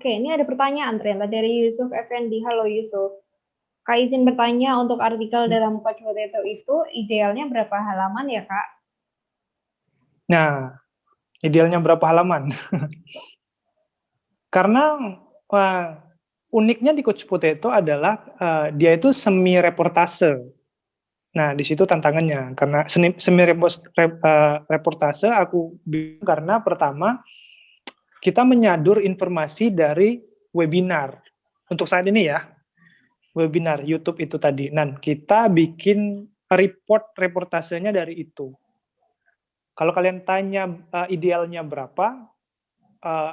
Oke, ini ada pertanyaan ternyata dari Yusuf Effendi. Halo Yusuf. Kak izin bertanya untuk artikel dalam Coach Potato itu idealnya berapa halaman ya Kak? Nah, idealnya berapa halaman? Karena uniknya di Coach Potato adalah dia itu semi reportase. Nah, di situ tantangannya. Karena semi reportase aku bilang karena pertama kita menyadur informasi dari webinar. Untuk saat ini ya, webinar YouTube itu tadi. Nah, kita bikin reportasenya dari itu. Kalau kalian tanya idealnya berapa,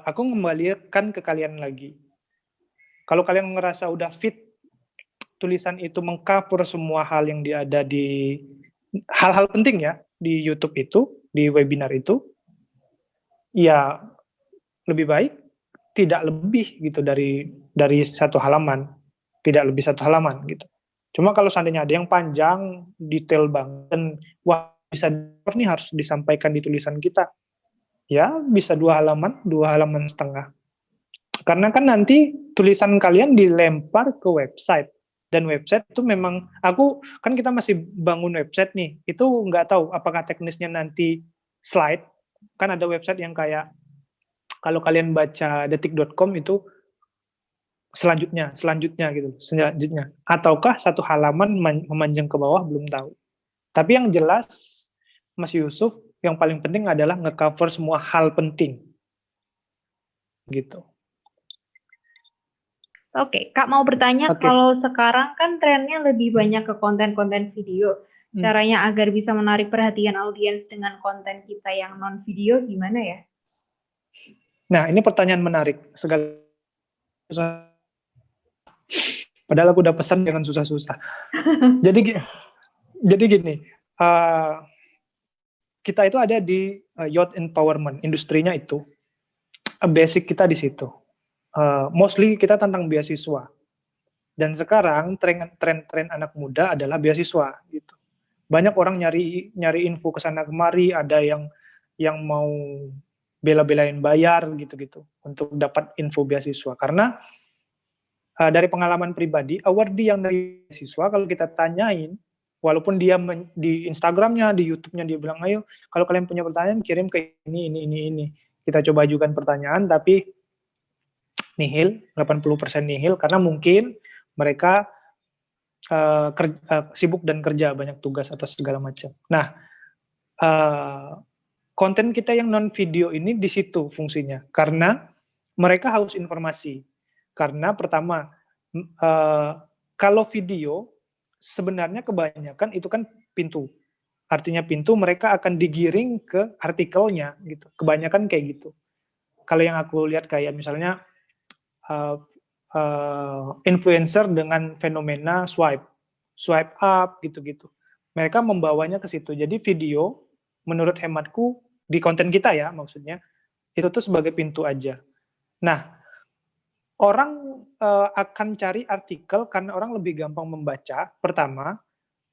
aku kembalikan ke kalian lagi. Kalau kalian ngerasa udah fit, tulisan itu mengcover semua hal yang ada di hal-hal penting ya di YouTube itu, di webinar itu, ya lebih baik tidak lebih gitu dari satu halaman, tidak lebih satu halaman gitu. Cuma kalau seandainya ada yang panjang, detail banget, dan wah bisa nih harus disampaikan di tulisan kita, ya bisa 2 halaman setengah. Karena kan nanti tulisan kalian dilempar ke website, dan website itu memang kan kita masih bangun website nih, itu nggak tahu apakah teknisnya nanti slide, kan ada website yang kayak kalau kalian baca detik.com itu selanjutnya gitu, selanjutnya. Ataukah satu halaman memanjang ke bawah, belum tahu. Tapi yang jelas, Mas Yusuf, yang paling penting adalah nge-cover semua hal penting. Gitu. Oke, Kak mau bertanya, kalau sekarang kan trennya lebih banyak ke konten-konten video. Caranya agar bisa menarik perhatian audiens dengan konten kita yang non-video gimana ya? Nah, ini pertanyaan menarik. Padahal aku udah pesan jangan susah-susah. Jadi gini, kita itu ada di youth empowerment, industrinya itu. Basic kita di situ. Mostly kita tentang beasiswa. Dan sekarang tren anak muda adalah beasiswa gitu. Banyak orang nyari info ke sana kemari, ada yang mau bela-belain bayar gitu-gitu untuk dapat info beasiswa. Karena dari pengalaman pribadi, awardee yang dari beasiswa kalau kita tanyain, walaupun dia di Instagramnya, di YouTube-nya dia bilang, ayo kalau kalian punya pertanyaan kirim ke ini. Kita coba ajukan pertanyaan, tapi nihil, 80% nihil, karena mungkin mereka sibuk dan kerja, banyak tugas atau segala macam. Nah, konten kita yang non video ini di situ fungsinya, karena mereka haus informasi. Karena pertama, kalau video sebenarnya kebanyakan itu kan pintu. Artinya pintu, mereka akan digiring ke artikelnya gitu. Kebanyakan kayak gitu. Kalau yang aku lihat kayak misalnya influencer dengan fenomena swipe up gitu-gitu. Mereka membawanya ke situ. Jadi video, menurut hematku di konten kita ya maksudnya, itu tuh sebagai pintu aja. Nah, orang akan cari artikel karena orang lebih gampang membaca. Pertama,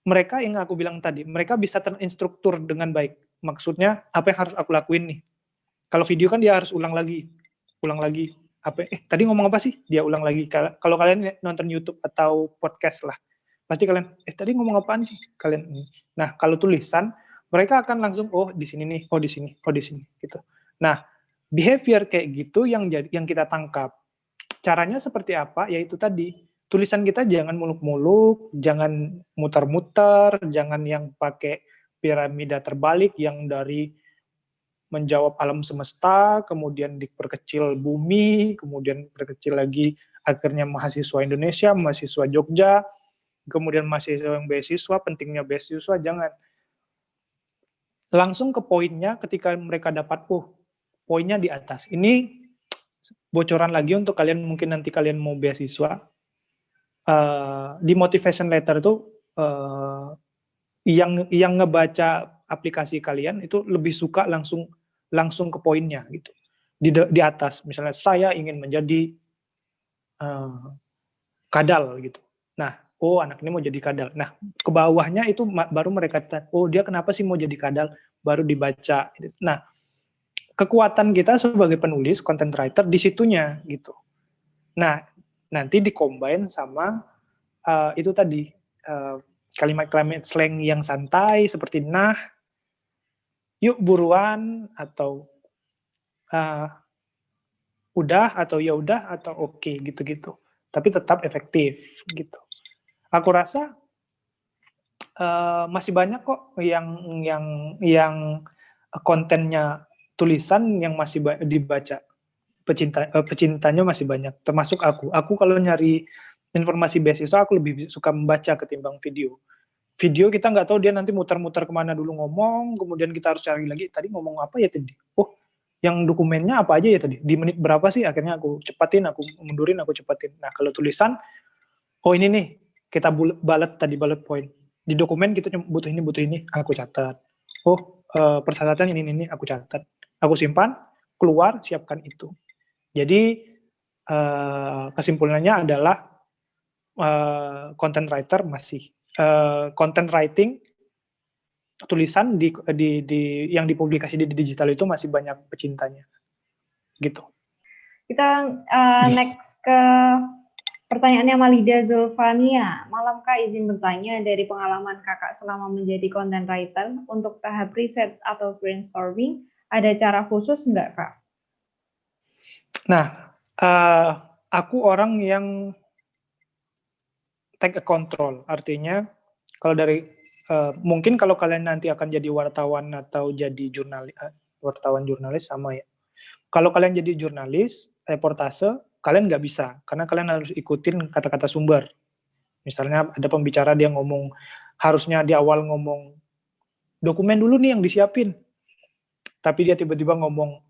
mereka yang aku bilang tadi, mereka bisa terinstruktur dengan baik. Maksudnya apa yang harus aku lakuin nih? Kalau video kan dia harus ulang lagi. Tadi ngomong apa sih? Dia ulang lagi. Kalau kalian nonton YouTube atau podcast lah, pasti kalian tadi ngomong apaan sih kalian ini. Nah, kalau tulisan mereka akan langsung di sini nih, di sini gitu. Nah, behavior kayak gitu yang kita tangkap. Caranya seperti apa? Yaitu tadi, tulisan kita jangan muluk-muluk, jangan muter-muter, jangan yang pakai piramida terbalik yang dari menjawab alam semesta, kemudian diperkecil bumi, kemudian diperkecil lagi akhirnya mahasiswa Indonesia, mahasiswa Jogja, kemudian mahasiswa yang beasiswa, pentingnya beasiswa, jangan. Langsung ke poinnya ketika mereka dapat, poinnya di atas. Ini bocoran lagi untuk kalian, mungkin nanti kalian mau beasiswa, di motivation letter itu yang ngebaca aplikasi kalian itu lebih suka langsung ke poinnya gitu. Di atas, misalnya saya ingin menjadi kadal gitu. Nah, anak ini mau jadi kadal. Nah, ke bawahnya itu baru mereka dia kenapa sih mau jadi kadal, baru dibaca. Nah, kekuatan kita sebagai penulis, content writer di situnya gitu. Nah, nanti di-combine sama itu tadi kalimat-kalimat slang yang santai seperti nah, yuk buruan, atau udah, atau ya udah, atau oke, gitu-gitu. Tapi tetap efektif gitu. Aku rasa masih banyak kok yang kontennya tulisan yang masih dibaca. Pecintanya masih banyak, termasuk aku. Aku kalau nyari informasi beasiswa, aku lebih suka membaca ketimbang video. Video kita nggak tahu dia nanti muter-muter kemana dulu ngomong, kemudian kita harus cari lagi, tadi ngomong apa ya tadi? Oh, yang dokumennya apa aja ya tadi? Di menit berapa sih? Akhirnya aku cepatin, aku mundurin, aku cepatin. Nah, kalau tulisan, oh ini nih, kita bullet point. Di dokumen kita butuh ini, aku catat. Oh, persyaratan ini, aku catat. Aku simpan, keluar, siapkan itu. Jadi kesimpulannya adalah content writer masih content writing tulisan yang dipublikasi di digital itu masih banyak pecintanya, gitu. Kita next ke pertanyaannya Malida Zulfania. Malam Kak, izin bertanya, dari pengalaman Kakak selama menjadi content writer, untuk tahap riset atau brainstorming, ada cara khusus nggak Kak? Nah, aku orang yang take a control, artinya kalau dari mungkin kalau kalian nanti akan jadi wartawan atau jadi wartawan jurnalis sama ya. Kalau kalian jadi jurnalis, reportase, kalian nggak bisa, karena kalian harus ikutin kata-kata sumber. Misalnya ada pembicara dia ngomong, harusnya di awal ngomong, dokumen dulu nih yang disiapin. Tapi dia tiba-tiba ngomong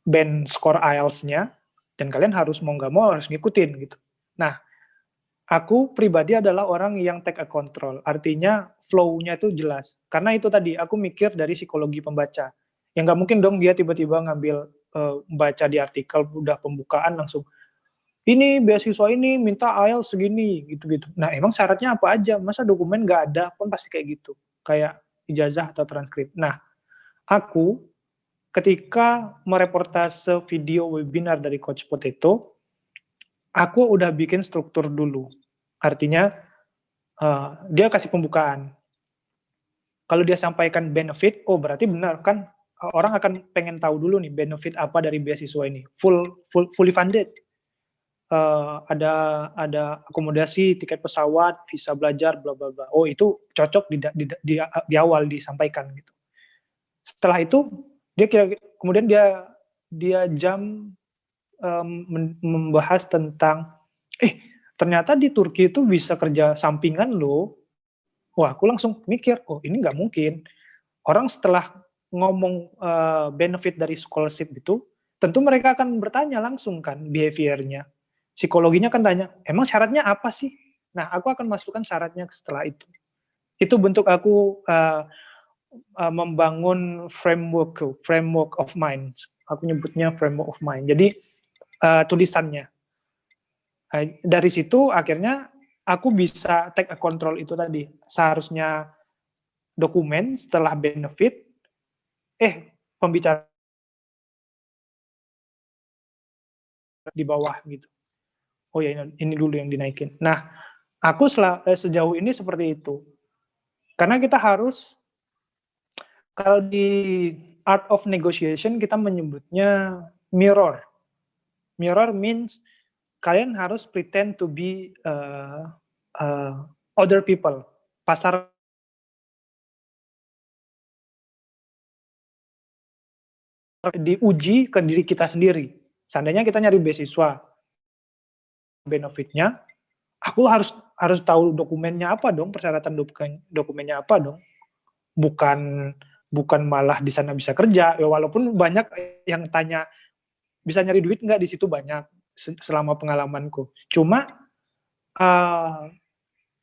band skor IELTS-nya, dan kalian harus mau nggak mau harus ngikutin gitu. Nah, aku pribadi adalah orang yang take a control, artinya flow-nya itu jelas. Karena itu tadi, aku mikir dari psikologi pembaca. Ya nggak mungkin dong dia tiba-tiba ngambil baca di artikel, udah pembukaan langsung, ini beasiswa ini minta IELTS segini, gitu-gitu. Nah, emang syaratnya apa aja? Masa dokumen nggak ada? Kan pasti kayak gitu. Kayak ijazah atau transkrip. Nah, aku ketika mereportase video webinar dari Coach Potato, aku udah bikin struktur dulu. Artinya, dia kasih pembukaan. Kalau dia sampaikan benefit, oh berarti benar kan orang akan pengen tahu dulu nih benefit apa dari beasiswa ini. Fully funded. Ada akomodasi, tiket pesawat, visa belajar, bla bla bla. Oh itu cocok di awal disampaikan gitu. Setelah itu kemudian dia jam membahas tentang ternyata di Turki itu bisa kerja sampingan loh. Wah, aku langsung mikir, oh ini nggak mungkin. Orang setelah ngomong benefit dari scholarship itu, tentu mereka akan bertanya langsung kan behavior-nya. Psikologinya kan tanya, emang syaratnya apa sih? Nah, aku akan masukkan syaratnya setelah itu. Itu bentuk aku membangun framework of mind. Aku nyebutnya framework of mind. Jadi tulisannya. Dari situ akhirnya aku bisa take a control itu tadi. Seharusnya dokumen setelah benefit, pembicara di bawah gitu. Oh ya ini dulu yang dinaikin. Nah, aku sejauh ini seperti itu. Karena kita harus, kalau di art of negotiation kita menyebutnya mirror. Mirror means kalian harus pretend to be other people. Pasar diuji ke diri kita sendiri. Seandainya kita nyari beasiswa, benefitnya, aku harus tahu dokumennya apa dong, persyaratan dokumennya apa dong. Bukan malah di sana bisa kerja. Ya, walaupun banyak yang tanya bisa nyari duit nggak, di situ banyak selama pengalamanku. Cuma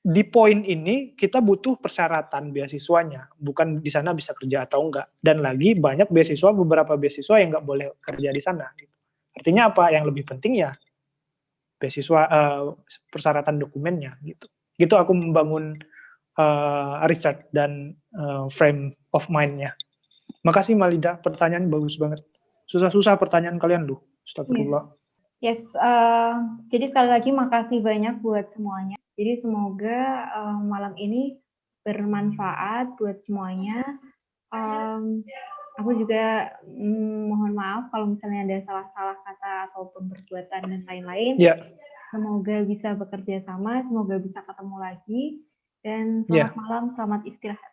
di poin ini kita butuh persyaratan beasiswanya, bukan di sana bisa kerja atau enggak. Dan lagi banyak beberapa beasiswa yang nggak boleh kerja di sana. Artinya apa? Yang lebih penting ya beasiswa, persyaratan dokumennya gitu. Gitu aku membangun research dan frame of mind-nya. Makasih Malida, pertanyaan bagus banget. Susah-susah pertanyaan kalian loh. Astagfirullah. Yes, jadi sekali lagi makasih banyak buat semuanya. Jadi semoga malam ini bermanfaat buat semuanya. Aku juga mohon maaf kalau misalnya ada salah-salah kata ataupun perbuatan dan lain-lain. Ya, Semoga bisa bekerja sama, semoga bisa ketemu lagi, dan Ya. selamat malam, selamat istirahat.